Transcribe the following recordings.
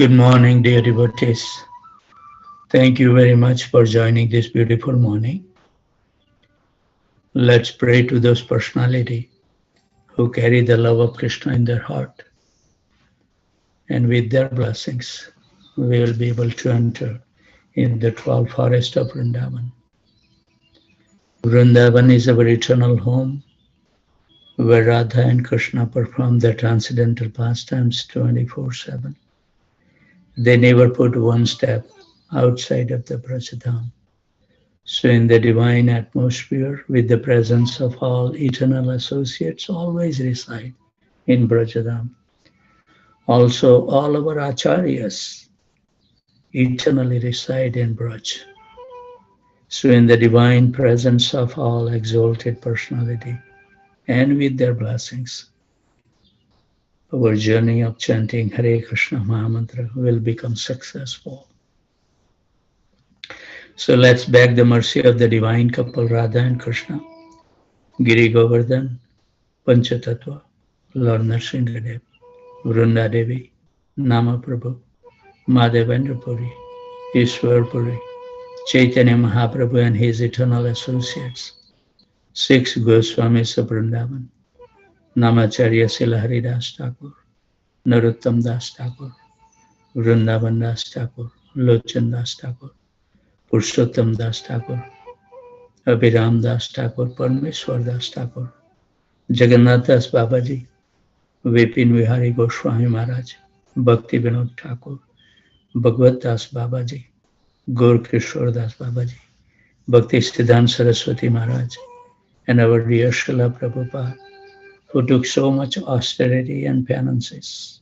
Good morning, dear devotees. Thank you very much for joining this beautiful morning. Let's pray to those personality who carry the love of Krishna in their heart. And with their blessings, we will be able to enter in the 12 forest of Vrindavan. Vrindavan is our eternal home where Radha and Krishna perform their transcendental pastimes 24/7. They never put one step outside of the Brajadham. So in the divine atmosphere, with the presence of all eternal associates, always reside in Brajadham. Also, all our acharyas eternally reside in Braj. So in the divine presence of all exalted personality and with their blessings, our journey of chanting Hare Krishna Mahamantra will become successful. So let's beg the mercy of the divine couple Radha and Krishna, Giri Govardhan, Panchatattva, Lord Nrsingadev, Vrunda Devi, Nama Prabhu, Madhavendra Puri, Ishwar Puri, Chaitanya Mahaprabhu and his eternal associates, 6 Goswamis of Vrindavan, Namacharya Sila Haridas Thakur, Narottam Das Thakur, Vrindavan Das Thakur, Lochan Das Thakur, Purushottam Das Thakur, Abhiram Das Thakur, Parmeshwar Das Thakur, Jagannath Das Babaji, Vipin Vihari Goswami Maharaj, Bhakti Vinod Thakur, Bhagavad Das Babaji, Gaur Kishore Das Babaji, Bhakti Siddhanta Saraswati Maharaj, and our dear Srila Prabhupada, who took so much austerity and penances,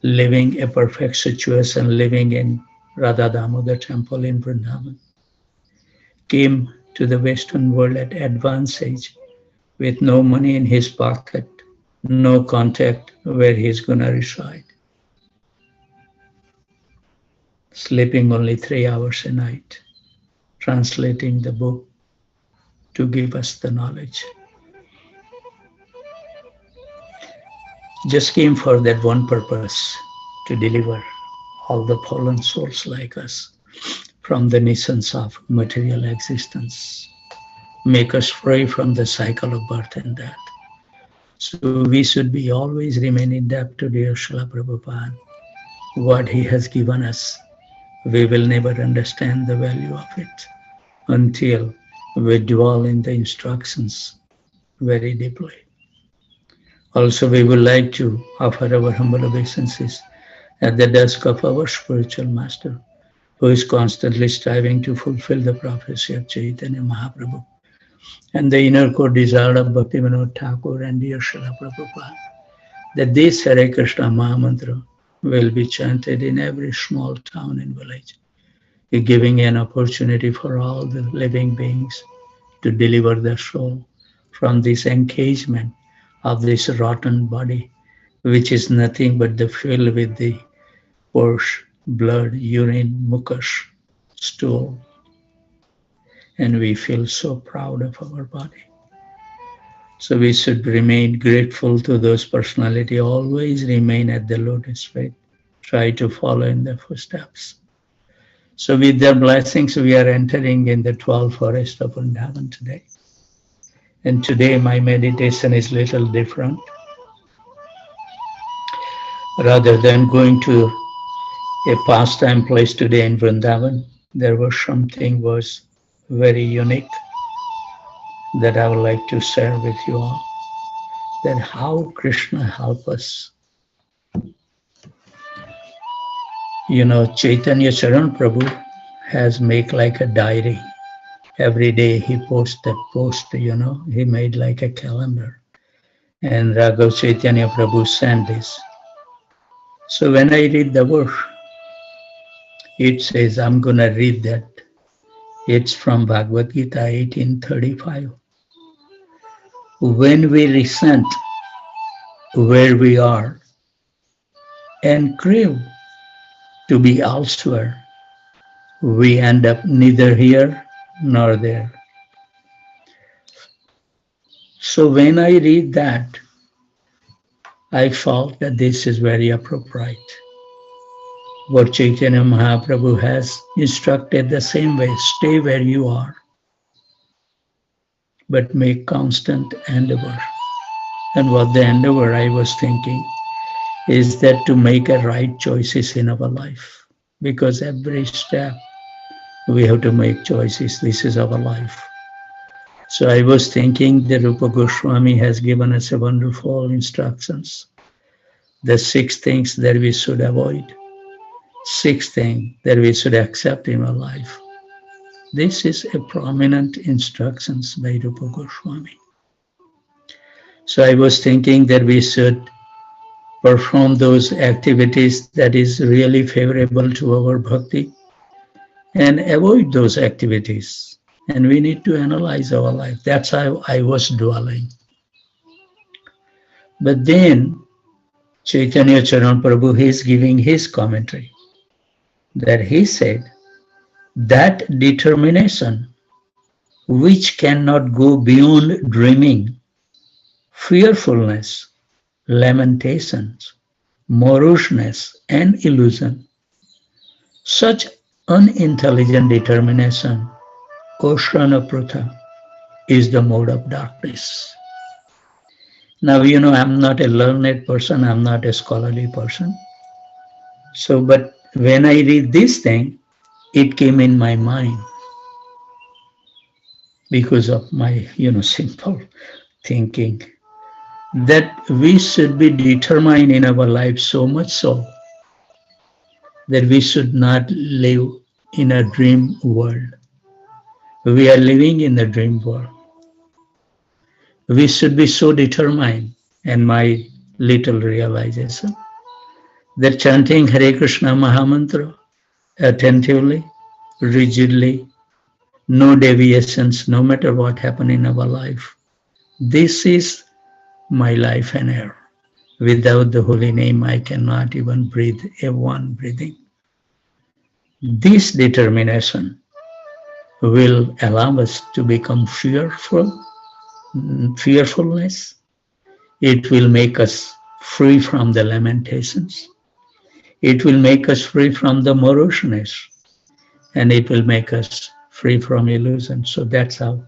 living a perfect situation, living in Radha Damodar temple in Vrindavan, came to the Western world at advanced age with no money in his pocket, no contact where he's going to reside, sleeping only 3 hours a night, translating the book to give us the knowledge. Just came for that one purpose, to deliver all the fallen souls like us from the nuisance of material existence, make us free from the cycle of birth and death. So we should be always remain in debt to dear Srila Prabhupada. What he has given us, we will never understand the value of it until we dwell in the instructions very deeply. Also, we would like to offer our humble obeisances at the desk of our spiritual master, who is constantly striving to fulfill the prophecy of Chaitanya Mahaprabhu and the inner core desire of Bhaktivinoda Thakur and dear Srila Prabhupada, that this Hare Krishna Mahamantra will be chanted in every small town and village, giving an opportunity for all the living beings to deliver their soul from this encagement of this rotten body, which is nothing but the filled with the pores, blood, urine, mucus, stool. And we feel so proud of our body. So we should remain grateful to those personality, always remain at the lotus feet, try to follow in their footsteps. So with their blessings, we are entering in the 12 forest of Vrindavan today. And today my meditation is a little different. Rather than going to a pastime place today in Vrindavan, there was something was very unique that I would like to share with you all. That how Krishna help us. You know, Chaitanya Charan Prabhu has made like a diary. Every day he posts that post, you know, he made like a calendar. And Raghav Chaitanya Prabhu sent this. So when I read the verse, it says, I'm going to read that. It's from Bhagavad Gita 18:35. When we resent where we are and crave to be elsewhere, we end up neither here nor there. So when I read that, I felt that this is very appropriate. what Chaitanya Mahaprabhu has instructed the same way. Stay where you are, but make constant endeavor. And what the endeavor I was thinking is that to make a right choices in our life. Because every step we have to make choices. This is our life. So I was thinking that Rupa Goswami has given us a wonderful instructions. The 6 things that we should avoid. 6 things that we should accept in our life. This is a prominent instructions by Rupa Goswami. So I was thinking that we should perform those activities that is really favorable to our bhakti and avoid those activities. And we need to analyze our life. That's how I was dwelling. But then Chaitanya Charan Prabhu, he is giving his commentary that he said that determination which cannot go beyond dreaming, fearfulness, lamentations, moroseness, and illusion. Such unintelligent determination, Oshrana is the mode of darkness. Now, I'm not a learned person, I'm not a scholarly person. So, but when I read this thing, it came in my mind because of my, simple thinking that we should be determined in our life so much so that we should not live in a dream world. We are living in the dream world. We should be so determined, and my little realization, that chanting Hare Krishna Mahamantra attentively, rigidly, no deviations, no matter what happens in our life. This is my life and air. Without the holy name, I cannot even breathe a one breathing. This determination will allow us to become fearfulness. It will make us free from the lamentations. It will make us free from the moroseness. And it will make us free from illusion. So that's how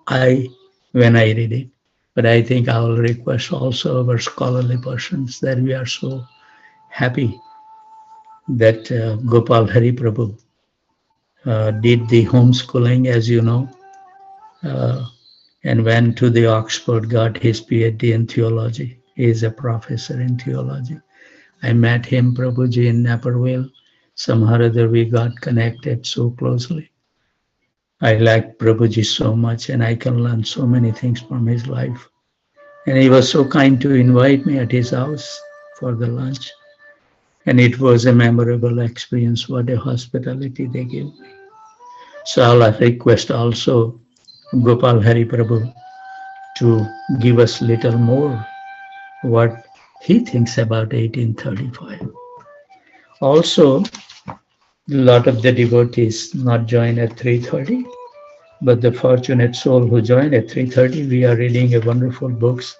when I read it. But I think I will request also our scholarly persons that we are so happy that Gopal Hari Prabhu did the homeschooling, as you know, and went to the Oxford, got his PhD in theology. He is a professor in theology. I met him, Prabhuji, in Naperville. Somehow or other we got connected so closely. I like Prabhuji so much, and I can learn so many things from his life. And he was so kind to invite me at his house for the lunch. And it was a memorable experience. What a hospitality they gave me. So I'll request also Gopal Hari Prabhu to give us little more what he thinks about 1835. Also, a lot of the devotees not join at 3:30, but the fortunate soul who joined at 3:30, we are reading a wonderful books.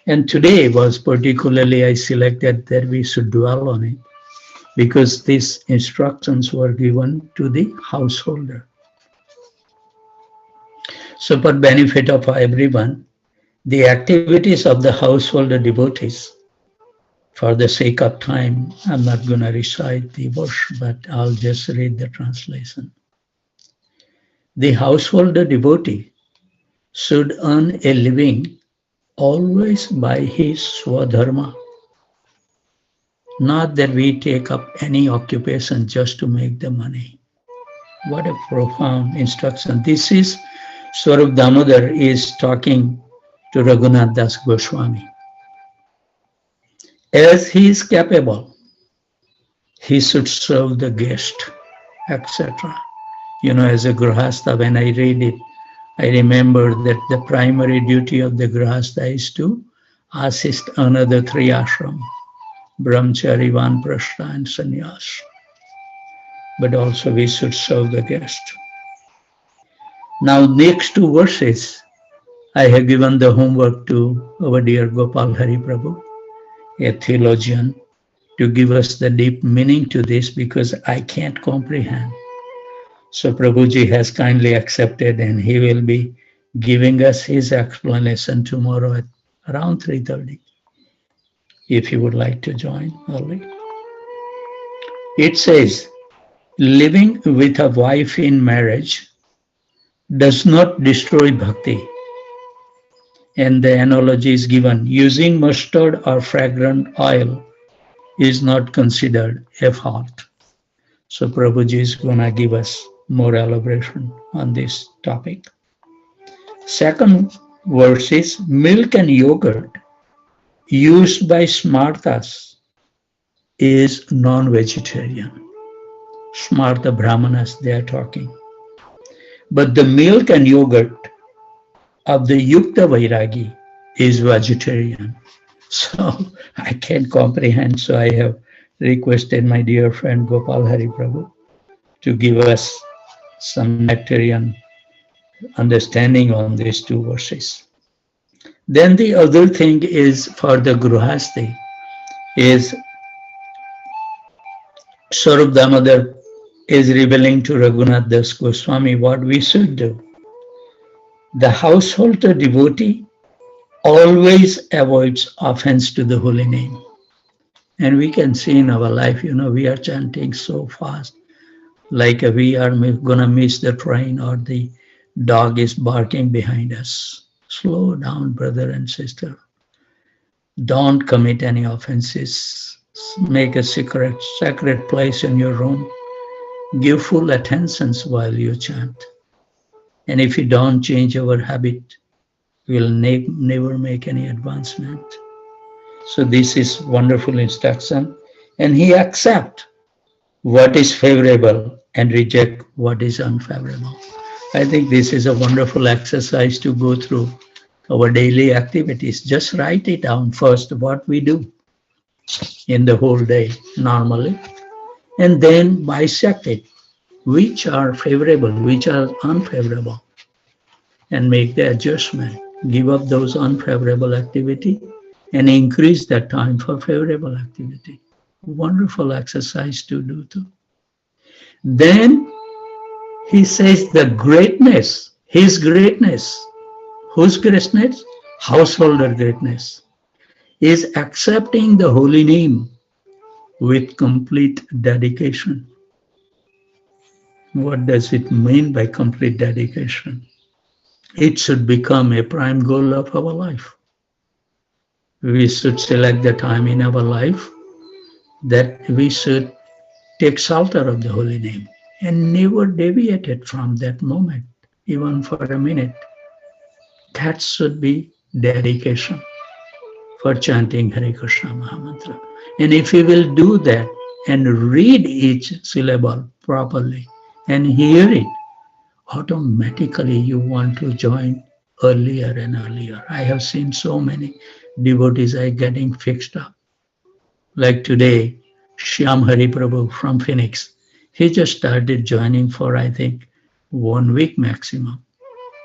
And today was particularly I selected that we should dwell on it because these instructions were given to the householder. So for benefit of everyone, the activities of the householder devotees, for the sake of time, I'm not going to recite the verse, but I'll just read the translation. The householder devotee should earn a living always by his swadharma. Not that we take up any occupation just to make the money. What a profound instruction. This is Swarup Damodar is talking to Raghunath Das Goswami. As he is capable, he should serve the guest, etc. As a Grihastha, when I read it, I remember that the primary duty of the Grihastha is to assist another 3 ashram, Brahmachari, Vanprastha, and Sannyas. But also we should serve the guest. Now, next 2 verses, I have given the homework to our dear Gopal Hari Prabhu, a theologian, to give us the deep meaning to this because I can't comprehend. So Prabhuji has kindly accepted and he will be giving us his explanation tomorrow at around 3:30. If you would like to join early. It says, living with a wife in marriage does not destroy bhakti. And the analogy is given, using mustard or fragrant oil is not considered a fault. So Prabhuji is going to give us more elaboration on this topic. Second verse is, milk and yogurt used by smartas is non-vegetarian. Smarta Brahmanas, they are talking. But the milk and yogurt of the Yukta Vairagi is vegetarian. So I can't comprehend. So I have requested my dear friend Gopal Hari Prabhu to give us some nectarian understanding on these two verses. Then the other thing is for the Gruhasti is Swarup Damodar is revealing to Raghunath Das Goswami what we should do. The householder devotee always avoids offense to the holy name. And we can see in our life, we are chanting so fast, like we are going to miss the train or the dog is barking behind us. Slow down, brother and sister. Don't commit any offenses. Make a sacred place in your room. Give full attention while you chant. And if you don't change our habit, we'll never make any advancement. So this is wonderful instruction. And he accepts what is favorable and reject what is unfavorable. I think this is a wonderful exercise to go through our daily activities. Just write it down first, what we do in the whole day normally, and then bisect it, which are favorable, which are unfavorable, and make the adjustment. Give up those unfavorable activity and increase that time for favorable activity. Wonderful exercise to do too. Then he says the greatness, his greatness, whose greatness? Householder greatness, is accepting the holy name with complete dedication. What does it mean by complete dedication? It should become a prime goal of our life. We should select the time in our life that we should take shelter of the holy name and never deviate it from that moment, even for a minute. That should be dedication for chanting Hare Krishna Mahamantra. And if you will do that and read each syllable properly and hear it, automatically you want to join earlier and earlier. I have seen so many devotees are getting fixed up. Like today, Shyam Hari Prabhu from Phoenix, he just started joining for, I think, 1 week maximum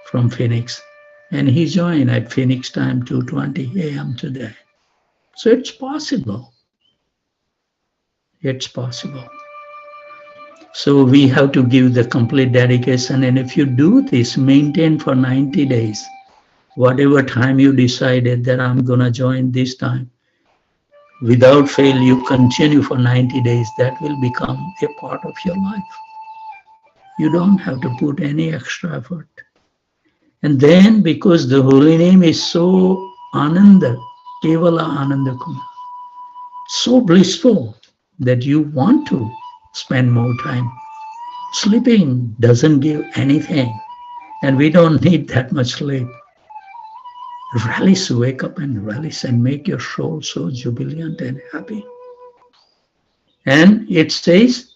from Phoenix. And he joined at Phoenix time, 2:20 a.m. today. So it's possible. It's possible. So we have to give the complete dedication. And if you do this, maintain for 90 days, whatever time you decided that I'm going to join this time, without fail, you continue for 90 days, that will become a part of your life. You don't have to put any extra effort. And then because the holy name is so Ananda, Kevala Ananda Kumar, so blissful that you want to spend more time. Sleeping doesn't give anything, and we don't need that much sleep. Relish, wake up and relish and make your soul so jubilant and happy. And it says,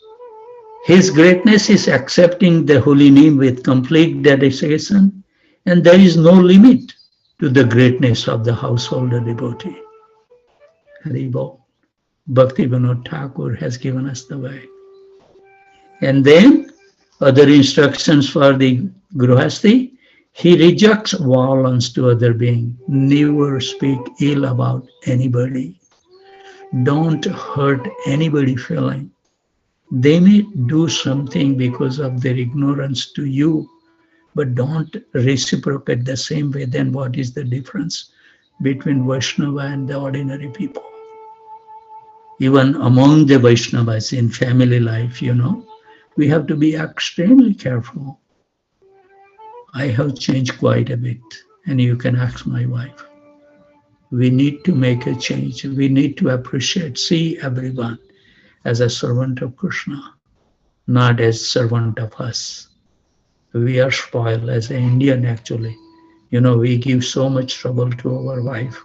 his greatness is accepting the holy name with complete dedication, and there is no limit to the greatness of the householder devotee. Haribol. Bhakti Vinod Thakur has given us the way. And then other instructions for the Gruhasti, he rejects violence to other beings. Never speak ill about anybody. Don't hurt anybody feeling. They may do something because of their ignorance to you, but don't reciprocate the same way. Then what is the difference between Vaishnava and the ordinary people? Even among the Vaishnavas in family life, we have to be extremely careful. I have changed quite a bit, and you can ask my wife. We need to make a change. We need to appreciate, see everyone as a servant of Krishna, not as servant of us. We are spoiled as an Indian actually. We give so much trouble to our wife.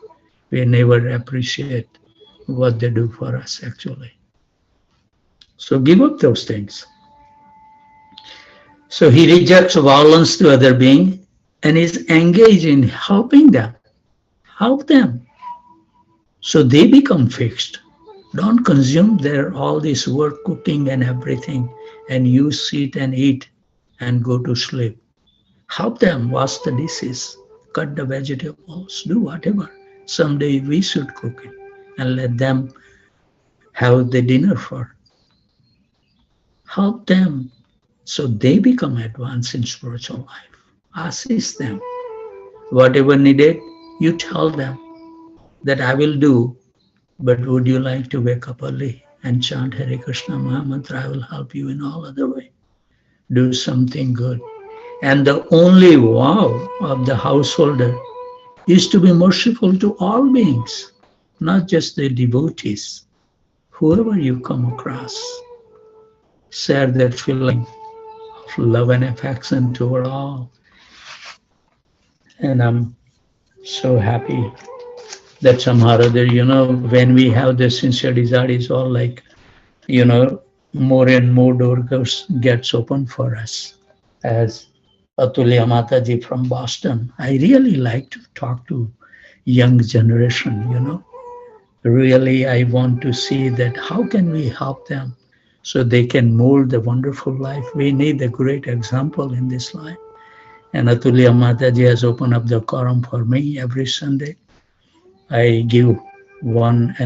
We never appreciate what they do for us actually. So give up those things. So he rejects violence to other beings and is engaged in helping them. Help them. So they become fixed. Don't consume all this work, cooking and everything, and you sit and eat and go to sleep. Help them wash the dishes, cut the vegetables, do whatever. Someday we should cook it and let them have the dinner for. Help them so they become advanced in spiritual life. Assist them. Whatever needed, you tell them that I will do, but would you like to wake up early and chant Hare Krishna Mahamantra? I will help you in all other way. Do something good. And the only vow of the householder is to be merciful to all beings, not just the devotees. Whoever you come across, share that feeling of love and affection toward all. And I'm so happy that somehow or other, when we have the sincere desire, it's all like, more and more doors gets open for us. As Atulya Mataji from Boston, I really like to talk to young generation, Really, I want to see that how can we help them so they can mold the wonderful life. We need a great example in this life. And Atulya Mataji has opened up the quorum for me every Sunday. I give 1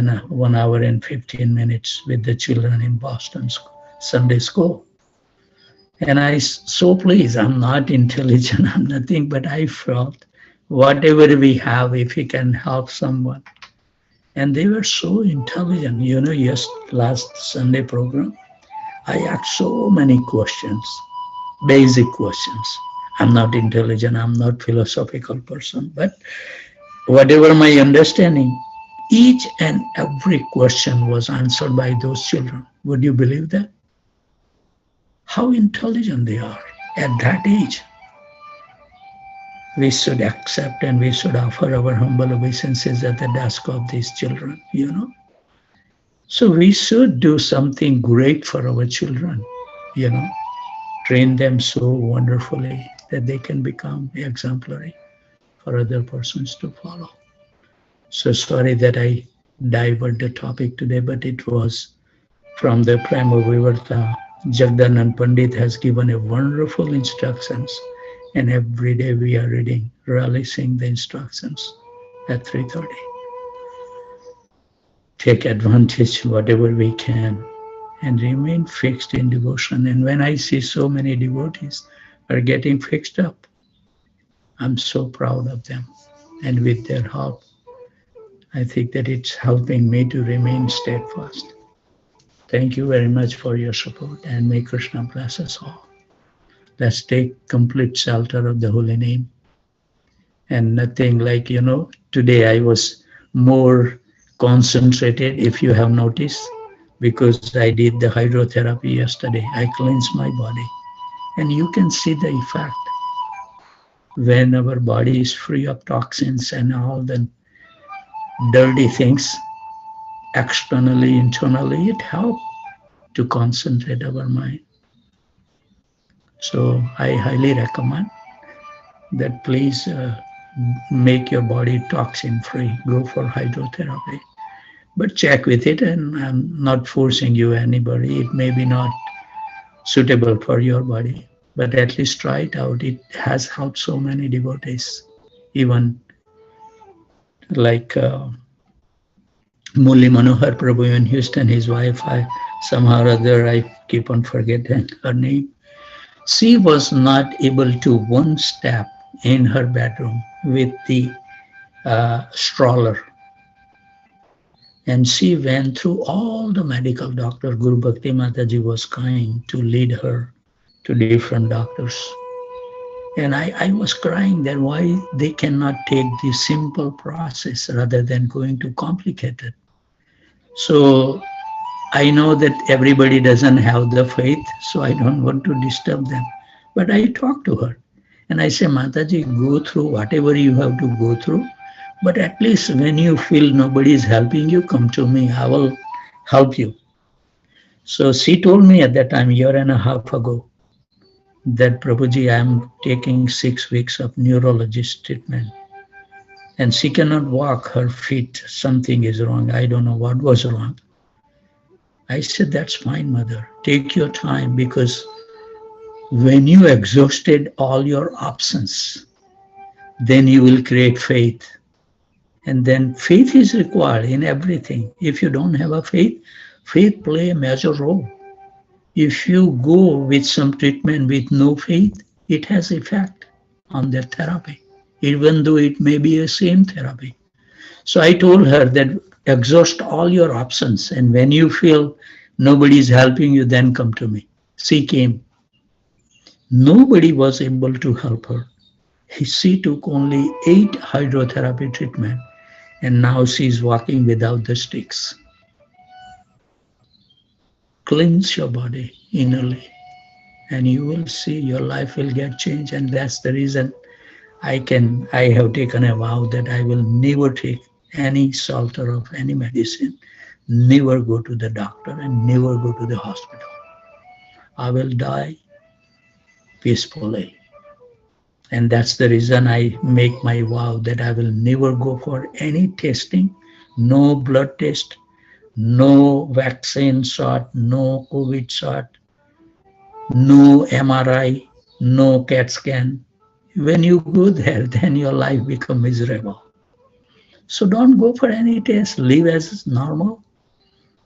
hour and 15 minutes with the children in Boston Sunday school. And I so pleased, I'm not intelligent, I'm nothing, but I felt whatever we have, if we can help someone. And they were so intelligent. Yes, last Sunday program, I asked so many questions, basic questions. I'm not intelligent, I'm not philosophical person, but whatever my understanding, each and every question was answered by those children. Would you believe that? How intelligent they are at that age. We should accept and we should offer our humble obeisances at the desk of these children, So we should do something great for our children, train them so wonderfully that they can become exemplary for other persons to follow. So sorry that I divert the topic today, but it was from the Prema Vivarta. Jagdanand Pandit has given a wonderful instructions, and every day we are reading, relishing the instructions at 3:30. Take advantage whatever we can and remain fixed in devotion. And when I see so many devotees are getting fixed up, I'm so proud of them. And with their help, I think that it's helping me to remain steadfast. Thank you very much for your support, and may Krishna bless us all. Let's take complete shelter of the holy name. And nothing like, today I was more concentrated, if you have noticed, because I did the hydrotherapy yesterday. I cleansed my body. And you can see the effect. When our body is free of toxins and all the dirty things, externally, internally, it helps to concentrate our mind. So I highly recommend that please make your body toxin free. Go for hydrotherapy. But check with it, and I'm not forcing you anybody. It may be not suitable for your body, but at least try it out. It has helped so many devotees. Even like Murli Manohar Prabhu in Houston, his wife, somehow or other I keep on forgetting her name. She was not able to one step in her bedroom with the stroller. And she went through all the medical doctors. Guru Bhakti Mataji was kind to lead her to different doctors. And I was crying that why they cannot take the simple process rather than going to complicated. So I know that everybody doesn't have the faith, so I don't want to disturb them. But I talk to her and I say, Mataji, go through whatever you have to go through. But at least when you feel nobody is helping you, come to me. I will help you. So she told me at that time, a year and a half ago, that Prabhuji, I am taking 6 weeks of neurologist treatment. And she cannot walk her feet. Something is wrong. I don't know what was wrong. I said, that's fine, mother. Take your time, because when you exhausted all your options, then you will create faith. And then faith is required in everything. If you don't have a faith, faith play a major role. If you go with some treatment with no faith, it has effect on the therapy, even though it may be a same therapy. So I told her that exhaust all your options, and when you feel nobody is helping you, then come to me. She came. Nobody was able to help her. She took only 8 hydrotherapy treatment, and now she's walking without the sticks. Cleanse your body innerly, and you will see your life will get changed. And that's the reason I have taken a vow that I will never take any salter of any medicine, never go to the doctor, and never go to the hospital. I will die peacefully. And that's the reason I make my vow that I will never go for any testing, no blood test, no vaccine shot, no COVID shot, no MRI, no CAT scan. When you go there, then your life becomes miserable. So don't go for any test. Live as normal.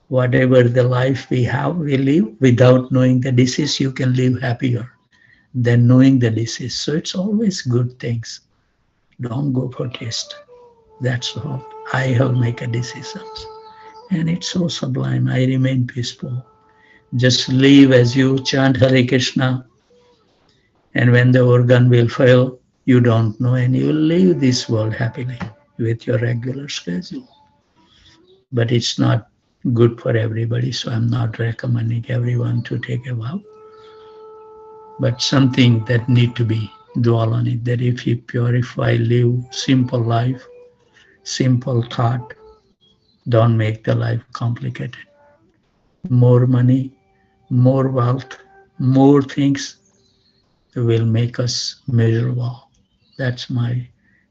Whatever the life we have, we live. Without knowing the disease, you can live happier than knowing the disease. So it's always good things. Don't go for test. That's all. I have made a decision. And it's so sublime. I remain peaceful. Just live as you chant Hare Krishna. And when the organ will fail, you don't know, and you will leave this world happily with your regular schedule. But it's not good for everybody, so I'm not recommending everyone to take a vow. But something that need to be dwell on it, that if you purify, live simple life, simple thought, don't make the life complicated. More money, more wealth, more things will make us miserable. That's my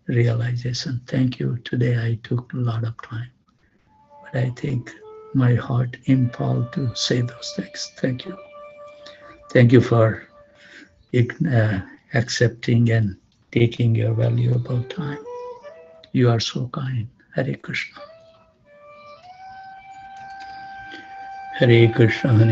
realization. Thank you. Today I took a lot of time, but I think my heart impelled to say those things. Thank you. Thank you for accepting and taking your valuable time. You are so kind. Hare Krishna. Hare Krishna.